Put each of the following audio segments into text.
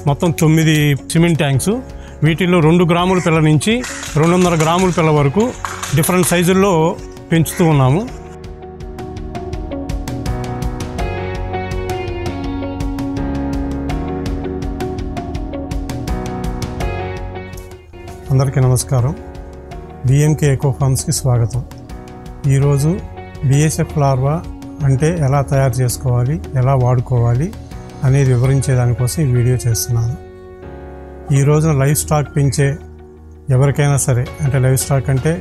మొత్తం 9 cement tanks. వీటిల్లో 2 గ్రాముల పిల్ల నుంచి 200 గ్రాముల పిల్ల వరకు డిఫరెంట్ సైజుల్లో పెంచుతూ ఉన్నాము. అందరికీ నమస్కారం. BMK ఎకో ఫార్మ్స్కి స్వాగతం. ఈరోజు BSF లార్వా అంటే ఎలా తయారు చేసుకోవాలి, ఎలా వాడుకోవాలి అనేది వివరించే దానికోసం ఈ వీడియో చేస్తున్నాను. ఈ రోజున లైవ్ స్టాక్ పెంచే ఎవరికైనా సరే, అంటే లైవ్ స్టాక్ అంటే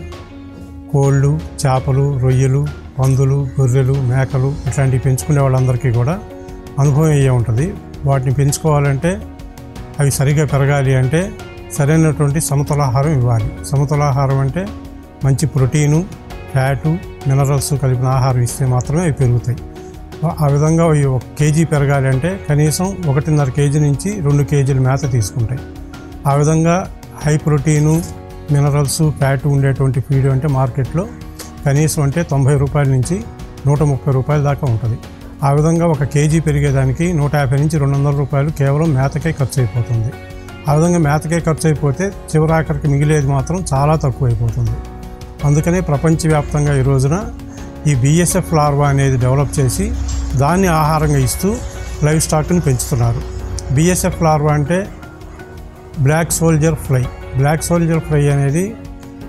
కోళ్ళు, చేపలు, రొయ్యలు, పందులు, గొర్రెలు, మేకలు ఇట్లాంటివి పెంచుకునే వాళ్ళందరికీ కూడా అనుభవం అయ్యే ఉంటుంది. వాటిని పెంచుకోవాలంటే అవి సరిగా పెరగాలి అంటే సరైనటువంటి సమతులాహారం ఇవ్వాలి. సమతులాహారం అంటే మంచి ప్రోటీను, ఫ్యాటు, మినరల్స్ కలిపిన ఆహారం ఇస్తే మాత్రమే అవి పెరుగుతాయి. ఆ విధంగా అవి 1 కేజీ పెరగాలి అంటే కనీసం 1.5 కేజీ నుంచి 2 కేజీల మేత తీసుకుంటాయి. ఆ విధంగా హై ప్రోటీను, మినరల్స్, ఫ్యాటు ఉండేటువంటి ఫీడ్ అంటే మార్కెట్లో కనీసం అంటే 90 రూపాయల నుంచి 130 రూపాయల దాకా ఉంటుంది. ఆ విధంగా 1 కేజీ పెరిగేదానికి 150 నుంచి 200 రూపాయలు కేవలం మేతకే ఖర్చు అయిపోతుంది. ఆ విధంగా మేతకే ఖర్చు అయిపోతే చివరాఖరికి మిగిలేది మాత్రం చాలా తక్కువ అయిపోతుంది. అందుకనే ప్రపంచవ్యాప్తంగా ఈ రోజున ఈ BSF లార్వా అనేది డెవలప్ చేసి దాన్ని ఆహారంగా ఇస్తూ లైవ్ స్టాక్ని పెంచుతున్నారు. BSF లార్వా అంటే black soldier fly. Black soldier fly అనేది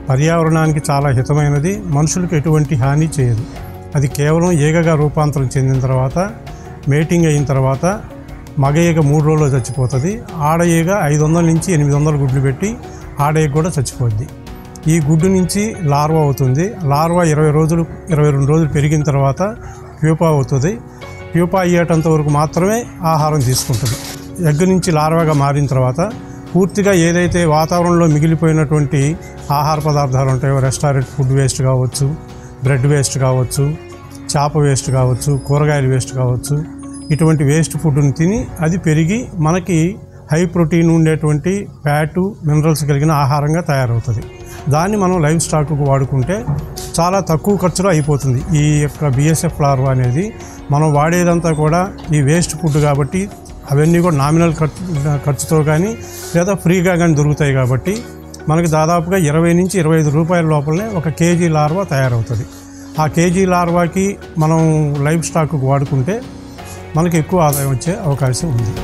పర్యావరణానికి చాలా హితమైనది, మనుషులకు ఎటువంటి హాని చేయదు. అది కేవలం ఈగగా రూపాంతరం చెందిన తర్వాత మేటింగ్ అయిన తర్వాత మగ ఈగ 3 రోజుల్లో చచ్చిపోతుంది. ఆడ ఈగ 500 నుంచి 800 గుడ్లు పెట్టి ఆడ ఈగ కూడా చచ్చిపోద్ది. ఈ గుడ్డు నుంచి లార్వా అవుతుంది. లార్వా 22 రోజులు పెరిగిన తర్వాత ప్యూపా అవుతుంది. ప్యూపా అయ్యేటంత వరకు మాత్రమే ఆహారం తీసుకుంటుంది. ఎగ్ నుంచి లార్వాగా మారిన తర్వాత పూర్తిగా ఏదైతే వాతావరణంలో మిగిలిపోయినటువంటి ఆహార పదార్థాలు ఉంటాయో, రెస్టారెంట్ ఫుడ్ వేస్ట్ కావచ్చు, బ్రెడ్ వేస్ట్ కావచ్చు, చేప వేస్ట్ కావచ్చు, కూరగాయల వేస్ట్ కావచ్చు, ఇటువంటి వేస్ట్ ఫుడ్ని తిని అది పెరిగి మనకి హై ప్రోటీన్ ఉండేటువంటి ఫ్యాటు, మినరల్స్ కలిగిన ఆహారంగా తయారవుతుంది. దాన్ని మనం లైవ్ స్టాక్కు వాడుకుంటే చాలా తక్కువ ఖర్చులో అయిపోతుంది. ఈ యొక్క BSF లార్వా అనేది మనం వాడేదంతా కూడా ఈ వేస్ట్ ఫుడ్ కాబట్టి అవన్నీ కూడా నామినల్ ఖర్చుతో కానీ లేదా ఫ్రీగా కానీ దొరుకుతాయి కాబట్టి మనకి దాదాపుగా 20 నుంచి 25 రూపాయల లోపలనే 1 కేజీ లార్వా తయారవుతుంది. ఆ కేజీ లార్వాకి మనం లైవ్ స్టాక్కు వాడుకుంటే మనకి ఎక్కువ ఆదాయం వచ్చే అవకాశం ఉంది.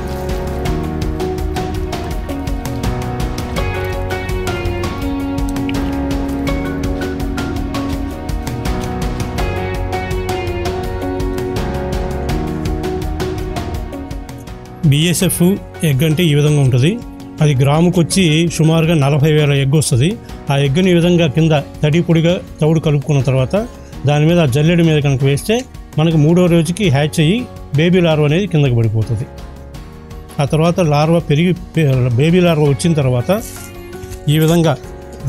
BSF ఎగ్ అంటే ఈ విధంగా ఉంటుంది. అది గ్రాముకు వచ్చి సుమారుగా 40,000 ఎగ్ వస్తుంది. ఆ ఎగ్గుని ఈ విధంగా కింద తడి పొడిగా తవుడు కలుపుకున్న తర్వాత దాని మీద ఆ జల్లెడి మీద కనుక వేస్తే మనకు 3వ రోజుకి హ్యాచ్ అయ్యి బేబీ లార్వా అనేది కిందకి పడిపోతుంది. ఆ తర్వాత లార్వా పెరిగి బేబీ లార్వా వచ్చిన తర్వాత ఈ విధంగా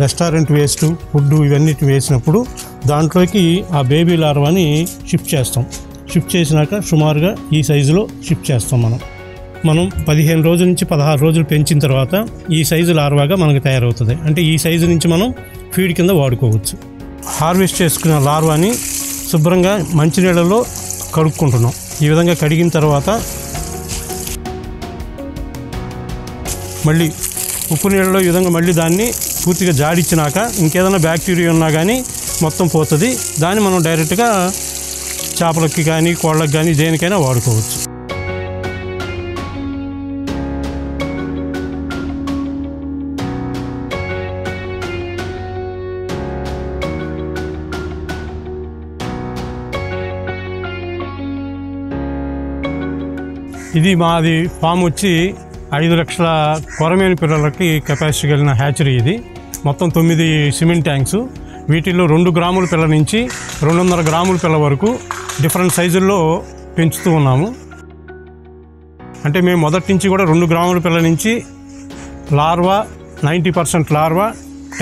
రెస్టారెంట్ వేస్ట్ ఫుడ్ ఇవన్నిటి వేసినప్పుడు దాంట్లోకి ఆ బేబీ లార్వాని షిఫ్ట్ చేస్తాం. షిఫ్ట్ చేసినాక సుమారుగా ఈ సైజులో షిఫ్ట్ చేస్తాం. మనం 15 రోజుల నుంచి 16 రోజులు పెంచిన తర్వాత ఈ సైజు లార్వాగా మనకు తయారవుతుంది. అంటే ఈ సైజు నుంచి మనం ఫీడ్ కింద వాడుకోవచ్చు. హార్వెస్ట్ చేసుకున్న లార్వాని శుభ్రంగా మంచినీళ్ళలో కడుక్కుంటున్నాం. ఈ విధంగా కడిగిన తర్వాత మళ్ళీ ఉప్పు నీళ్ళలో ఈ విధంగా మళ్ళీ దాన్ని పూర్తిగా జాడిచ్చినాక ఇంకేదైనా బ్యాక్టీరియా ఉన్నా కానీ మొత్తం పోతుంది. దాన్ని మనం డైరెక్ట్గా చేపలకి కానీ కోళ్ళకి కానీ దేనికైనా వాడుకోవచ్చు. ఇది మాది ఫామ్ వచ్చి 5 లక్షల కొరమేను పిల్లలకి కెపాసిటీ కలిగిన హ్యాచరీ. ఇది మొత్తం 9 సిమెంట్ ట్యాంక్స్. వీటిల్లో 2 గ్రాముల పిల్ల నుంచి 200 గ్రాముల పిల్ల వరకు డిఫరెంట్ సైజుల్లో పెంచుతూ ఉన్నాము. అంటే మేము మొదటి నుంచి కూడా 2 గ్రాముల పిల్ల నుంచి లార్వా 90% లార్వా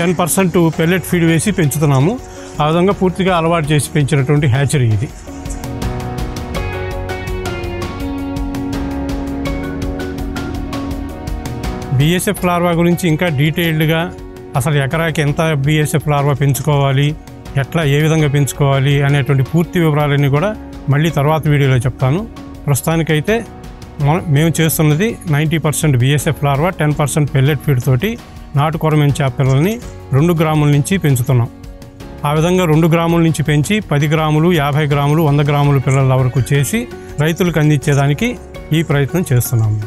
10% పెల్లెట్ ఫీడ్ వేసి పెంచుతున్నాము. ఆ విధంగా పూర్తిగా అలవాటు చేసి పెంచినటువంటి హ్యాచరీ ఇది. BSF లార్వా గురించి ఇంకా డీటెయిల్డ్గా అసలు ఎకరాకి ఎంత BSF లార్వా పెంచుకోవాలి, ఎట్లా ఏ విధంగా పెంచుకోవాలి అనేటువంటి పూర్తి వివరాలన్నీ కూడా మళ్ళీ తర్వాత వీడియోలో చెప్తాను. ప్రస్తుతానికైతే మేము చేస్తున్నది 90% BSF లార్వా, 10% పెల్లెట్ ఫీడ్ తోటి నాటు కొరమేను చేప పిల్లల్ని 2 గ్రాముల నుంచి పెంచుతున్నాం. ఆ విధంగా 2 గ్రాముల నుంచి పెంచి 10 గ్రాములు, 50 గ్రాములు, 100 గ్రాముల పిల్లల వరకు చేసి రైతులకు అందించేదానికి ఈ ప్రయత్నం చేస్తున్నాము.